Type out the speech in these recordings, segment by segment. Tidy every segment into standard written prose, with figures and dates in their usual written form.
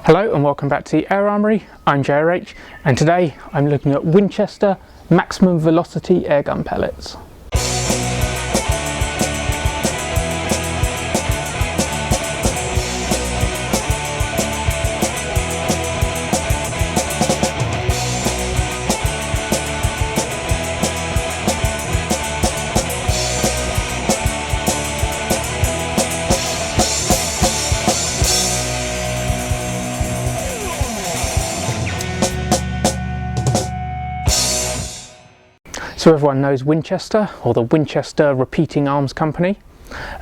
Hello and welcome back to the Air Armoury. I'm JRH and today I'm looking at Winchester Maximum Velocity airgun pellets. So everyone knows Winchester, or the Winchester Repeating Arms Company.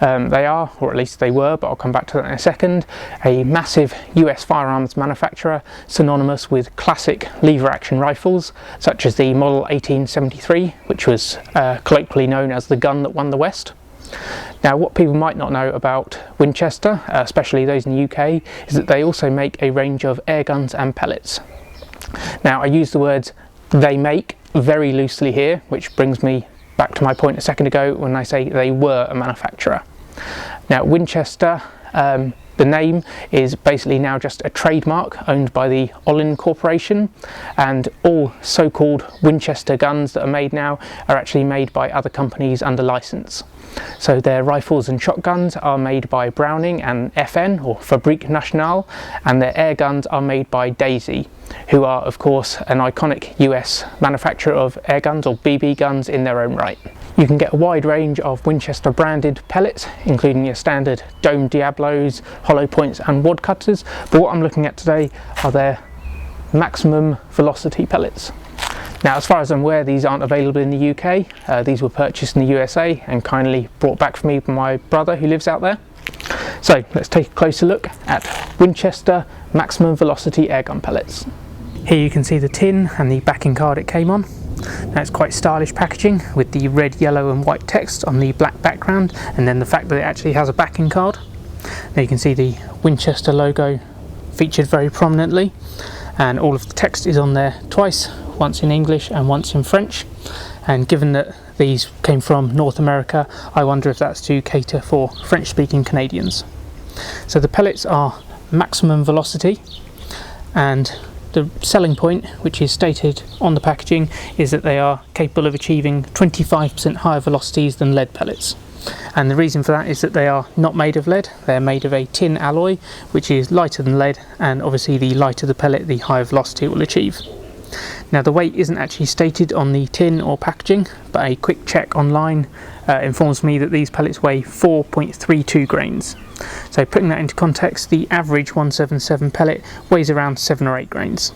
They are, or at least they were, but I'll come back to that in a second, a massive US firearms manufacturer synonymous with classic lever action rifles such as the Model 1873, which was colloquially known as the gun that won the West. Now, what people might not know about Winchester, especially those in the UK, is that they also make a range of air guns and pellets. Now, I use the words "they make" very loosely here, which brings me back to my point a second ago when I say they were a manufacturer. Now, Winchester, the name is basically now just a trademark owned by the Olin Corporation, and all so-called Winchester guns that are made now are actually made by other companies under license. So their rifles and shotguns are made by Browning and FN, or Fabrique Nationale, and their air guns are made by Daisy, who are of course an iconic US manufacturer of air guns, or BB guns, in their own right. You can get a wide range of Winchester branded pellets, including your standard domed Diablos, hollow points and wad cutters, but what I'm looking at today are their Maximum Velocity pellets. Now, as far as I'm aware, these aren't available in the UK. These were purchased in the USA and kindly brought back for me by my brother who lives out there. So let's take a closer look at Winchester Maximum Velocity airgun pellets. Here you can see the tin and the backing card it came on. Now, it's quite stylish packaging with the red, yellow and white text on the black background, and then the fact that it actually has a backing card. Now you can see the Winchester logo featured very prominently, and all of the text is on there twice, once in English and once in French. And given that these came from North America, I wonder if that's to cater for French-speaking Canadians. So the pellets are maximum velocity, and the selling point, which is stated on the packaging, is that they are capable of achieving 25% higher velocities than lead pellets. And the reason for that is that they are not made of lead, they're made of a tin alloy, which is lighter than lead, and obviously the lighter the pellet, the higher velocity it will achieve. Now, the weight isn't actually stated on the tin or packaging, but a quick check online informs me that these pellets weigh 4.32 grains. So putting that into context, the average 177 pellet weighs around 7 or 8 grains.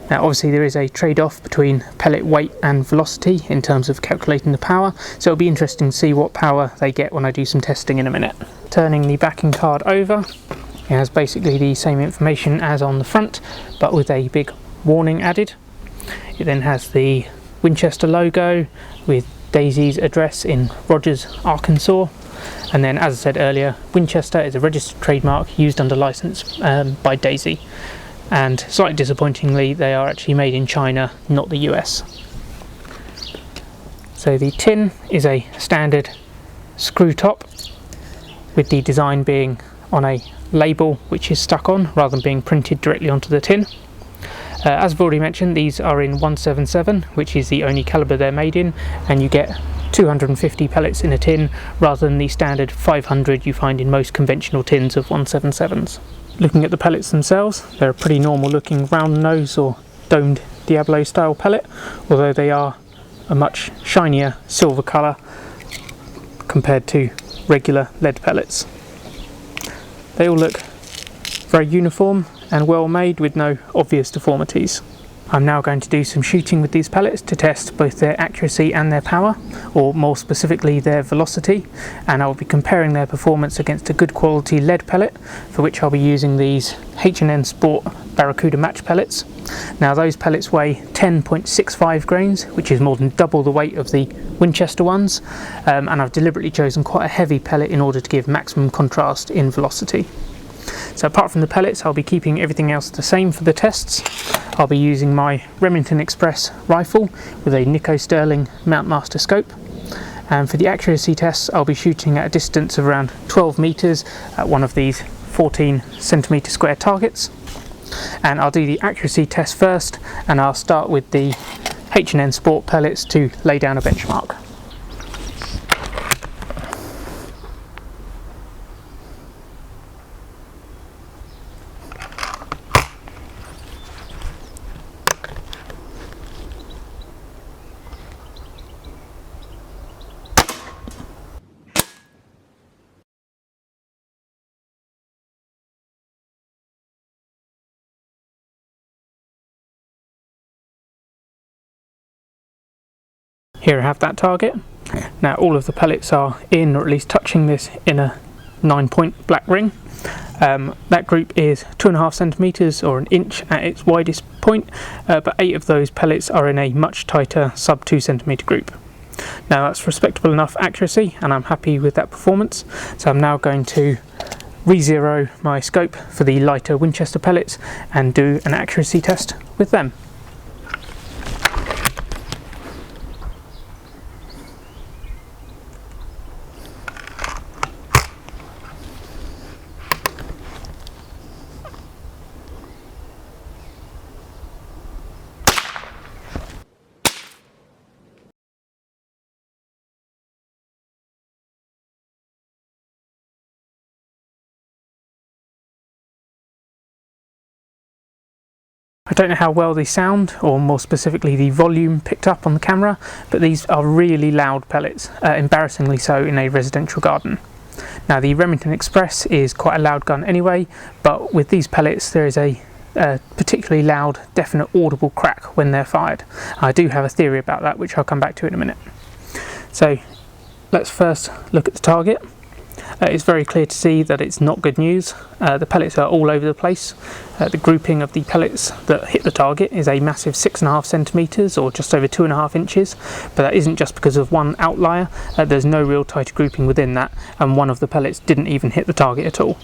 Now, obviously there is a trade-off between pellet weight and velocity in terms of calculating the power, so it'll be interesting to see what power they get when I do some testing in a minute. Turning the backing card over, it has basically the same information as on the front, but with a big warning added. It then has the Winchester logo with Daisy's address in Rogers, Arkansas, and then, as I said earlier, Winchester is a registered trademark used under license by Daisy, and slightly disappointingly they are actually made in China, not the US. So the tin is a standard screw top, with the design being on a label which is stuck on rather than being printed directly onto the tin. As I've already mentioned, these are in 177, which is the only calibre they're made in, and you get 250 pellets in a tin rather than the standard 500 you find in most conventional tins of 177s. Looking at the pellets themselves, they're a pretty normal looking round nose or domed Diablo style pellet, although they are a much shinier silver colour compared to regular lead pellets. They all look very uniform and well made with no obvious deformities. I'm now going to do some shooting with these pellets to test both their accuracy and their power, or more specifically their velocity, and I'll be comparing their performance against a good quality lead pellet, for which I'll be using these H&N Sport Barracuda match pellets. Now, those pellets weigh 10.65 grains, which is more than double the weight of the Winchester ones, and I've deliberately chosen quite a heavy pellet in order to give maximum contrast in velocity. So apart from the pellets, I'll be keeping everything else the same for the tests. I'll be using my Remington Express rifle with a Nico Sterling Mountmaster scope, and for the accuracy tests I'll be shooting at a distance of around 12 meters at one of these 14 centimetre square targets, and I'll do the accuracy test first, and I'll start with the H&N Sport pellets to lay down a benchmark. Here I have that target. Now all of the pellets are in, or at least touching this inner 9-point black ring. That group is 2.5 centimetres or an inch at its widest point, but 8 of those pellets are in a much tighter sub 2 centimetre group. Now that's respectable enough accuracy, and I'm happy with that performance. So I'm now going to re-zero my scope for the lighter Winchester pellets and do an accuracy test with them. I don't know how well they sound, or more specifically the volume picked up on the camera, but these are really loud pellets, embarrassingly so in a residential garden. Now the Remington Express is quite a loud gun anyway, but with these pellets there is a particularly loud, definite audible crack when they're fired. I do have a theory about that, which I'll come back to in a minute. So let's first look at the target. It's very clear to see that it's not good news. The pellets are all over the place. The grouping of the pellets that hit the target is a massive 6.5 centimetres or just over 2.5 inches, but that isn't just because of one outlier. There's no real tight grouping within that, and one of the pellets didn't even hit the target at all.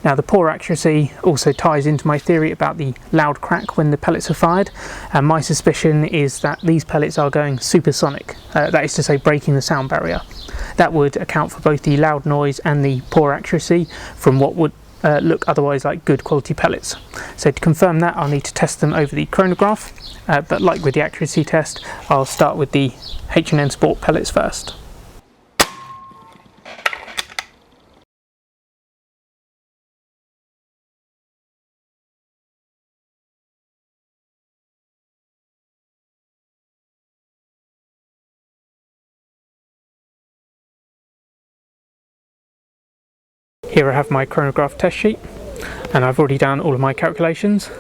Now the poor accuracy also ties into my theory about the loud crack when the pellets are fired, and my suspicion is that these pellets are going supersonic, that is to say breaking the sound barrier. That would account for both the loud noise and the poor accuracy from what would look otherwise like good quality pellets. So to confirm that, I'll need to test them over the chronograph, but like with the accuracy test, I'll start with the H&N Sport pellets first. Here I have my chronograph test sheet, and I've already done all of my calculations.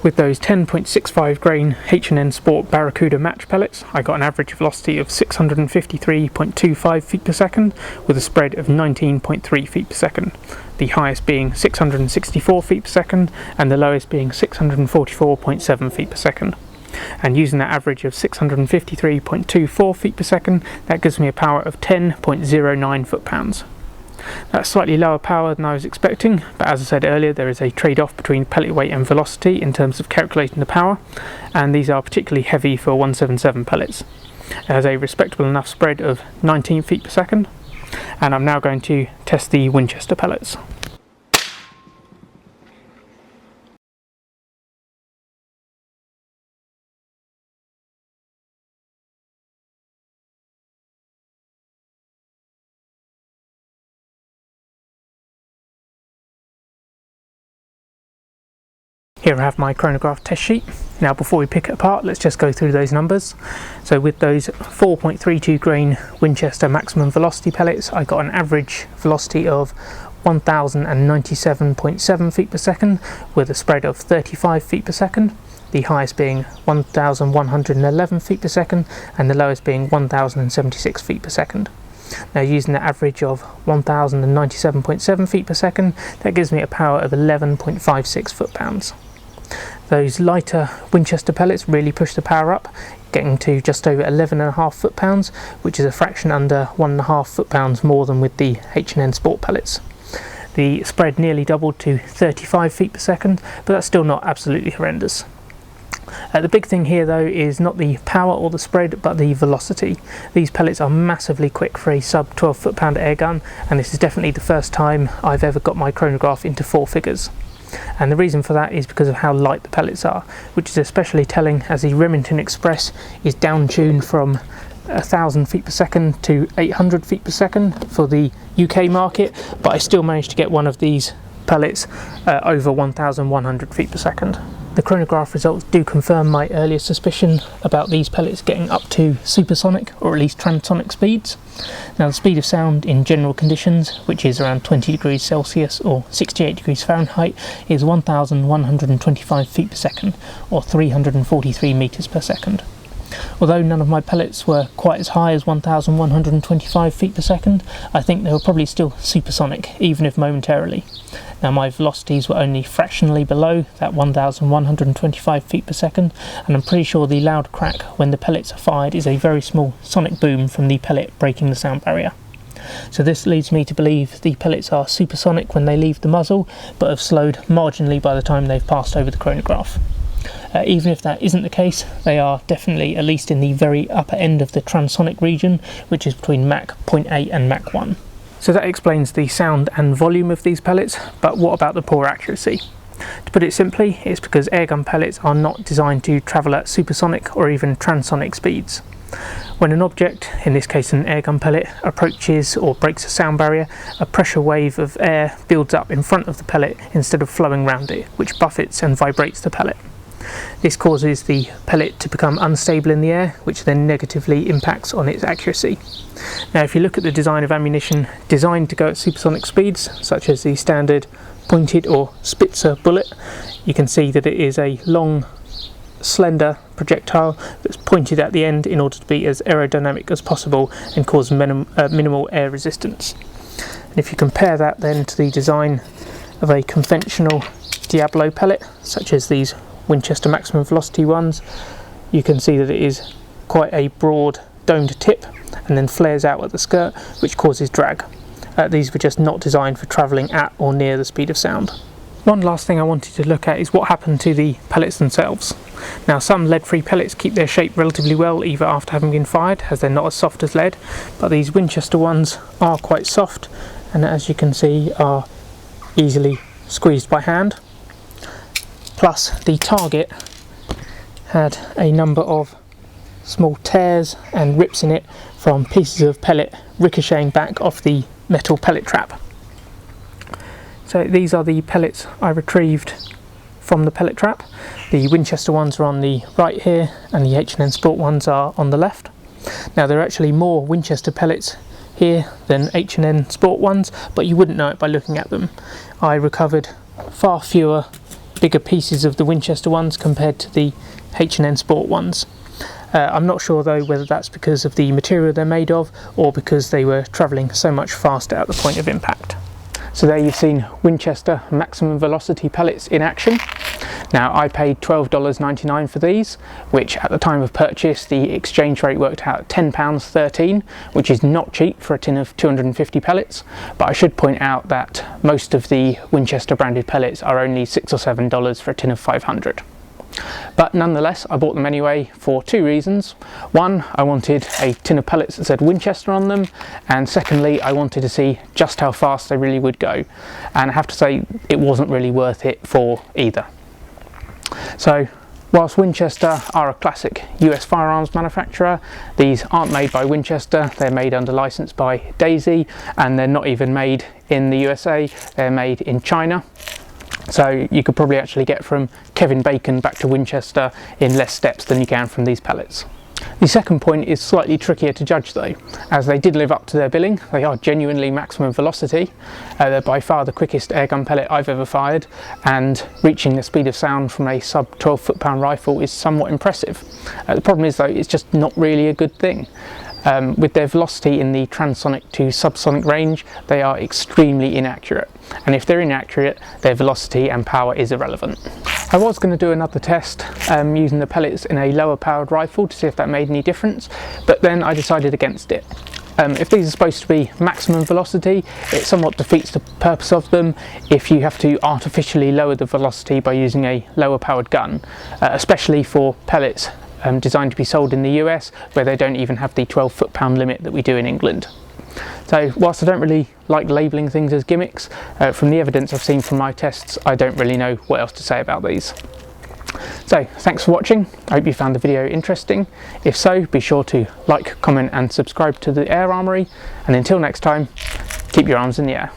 With those 10.65 grain H&N Sport Barracuda match pellets, I got an average velocity of 653.25 feet per second with a spread of 19.3 feet per second, the highest being 664 feet per second and the lowest being 644.7 feet per second. And using that average of 653.24 feet per second, that gives me a power of 10.09 foot-pounds. That's slightly lower power than I was expecting, but as I said earlier, there is a trade-off between pellet weight and velocity in terms of calculating the power, and these are particularly heavy for 177 pellets. It has a respectable enough spread of 19 feet per second, and I'm now going to test the Winchester pellets. Here I have my chronograph test sheet. Now before we pick it apart, let's just go through those numbers. So with those 4.32 grain Winchester Maximum Velocity pellets, I got an average velocity of 1097.7 feet per second with a spread of 35 feet per second, the highest being 1111 feet per second and the lowest being 1076 feet per second. Now using the average of 1097.7 feet per second, that gives me a power of 11.56 foot-pounds. Those lighter Winchester pellets really push the power up, getting to just over 11.5 foot-pounds, which is a fraction under 1.5 foot-pounds more than with the H&N Sport pellets. The spread nearly doubled to 35 feet per second, but that's still not absolutely horrendous. The big thing here though is not the power or the spread, but the velocity. These pellets are massively quick for a sub 12 foot-pound air gun, and this is definitely the first time I've ever got my chronograph into 4 figures. And the reason for that is because of how light the pellets are, which is especially telling as the Remington Express is down tuned from 1,000 feet per second to 800 feet per second for the UK market, but I still managed to get one of these pellets over 1,100 feet per second. The chronograph results do confirm my earlier suspicion about these pellets getting up to supersonic or at least transonic speeds. Now the speed of sound in general conditions, which is around 20 degrees Celsius or 68 degrees Fahrenheit, is 1,125 feet per second or 343 meters per second. Although none of my pellets were quite as high as 1,125 feet per second, I think they were probably still supersonic, even if momentarily. Now my velocities were only fractionally below that 1,125 feet per second, and I'm pretty sure the loud crack when the pellets are fired is a very small sonic boom from the pellet breaking the sound barrier. So this leads me to believe the pellets are supersonic when they leave the muzzle, but have slowed marginally by the time they've passed over the chronograph. Even if that isn't the case, they are definitely at least in the very upper end of the transonic region, which is between Mach 0.8 and Mach 1. So that explains the sound and volume of these pellets, but what about the poor accuracy? To put it simply, it's because airgun pellets are not designed to travel at supersonic or even transonic speeds. When an object, in this case an airgun pellet, approaches or breaks a sound barrier, a pressure wave of air builds up in front of the pellet instead of flowing around it, which buffets and vibrates the pellet. This causes the pellet to become unstable in the air, which then negatively impacts on its accuracy. Now if you look at the design of ammunition designed to go at supersonic speeds, such as the standard pointed or Spitzer bullet, you can see that it is a long, slender projectile that's pointed at the end in order to be as aerodynamic as possible and cause minimal air resistance. And if you compare that then to the design of a conventional Diablo pellet, such as these Winchester Maximum Velocity ones, you can see that it is quite a broad domed tip and then flares out at the skirt, which causes drag. These were just not designed for travelling at or near the speed of sound. One last thing I wanted to look at is what happened to the pellets themselves. Now some lead-free pellets keep their shape relatively well even after having been fired, as they're not as soft as lead, but these Winchester ones are quite soft and, as you can see, are easily squeezed by hand. Plus the target had a number of small tears and rips in it from pieces of pellet ricocheting back off the metal pellet trap. So these are the pellets I retrieved from the pellet trap. The Winchester ones are on the right here and the H&N Sport ones are on the left. Now there are actually more Winchester pellets here than H&N Sport ones, but you wouldn't know it by looking at them. I recovered far fewer bigger pieces of the Winchester ones compared to the H&N Sport ones. I'm not sure though whether that's because of the material they're made of or because they were travelling so much faster at the point of impact. So there you've seen Winchester Maximum Velocity pellets in action. Now I paid $12.99 for these, which at the time of purchase the exchange rate worked out at £10.13, which is not cheap for a tin of 250 pellets, but I should point out that most of the Winchester branded pellets are only $6 or $7 for a tin of 500. But nonetheless, I bought them anyway for two reasons. One, I wanted a tin of pellets that said Winchester on them, and secondly, I wanted to see just how fast they really would go. And I have to say, it wasn't really worth it for either. So, whilst Winchester are a classic US firearms manufacturer, these aren't made by Winchester, they're made under license by Daisy, and they're not even made in the USA, they're made in China. So you could probably actually get from Kevin Bacon back to Winchester in less steps than you can from these pellets. The second point is slightly trickier to judge though, as they did live up to their billing. They are genuinely maximum velocity. They're by far the quickest airgun pellet I've ever fired, and reaching the speed of sound from a sub 12 foot-pound rifle is somewhat impressive. The problem is though, it's just not really a good thing. With their velocity in the transonic to subsonic range, they are extremely inaccurate, and if they're inaccurate, their velocity and power is irrelevant. I was going to do another test using the pellets in a lower powered rifle to see if that made any difference, but then I decided against it. If these are supposed to be maximum velocity, it somewhat defeats the purpose of them if you have to artificially lower the velocity by using a lower powered gun, especially for pellets designed to be sold in the US, where they don't even have the 12 foot-pound limit that we do in England. So whilst I don't really like labelling things as gimmicks, from the evidence I've seen from my tests, I don't really know what else to say about these. So thanks for watching. I hope you found the video interesting. If so, be sure to like, comment and subscribe to the Air Armoury, and until next time, keep your arms in the air.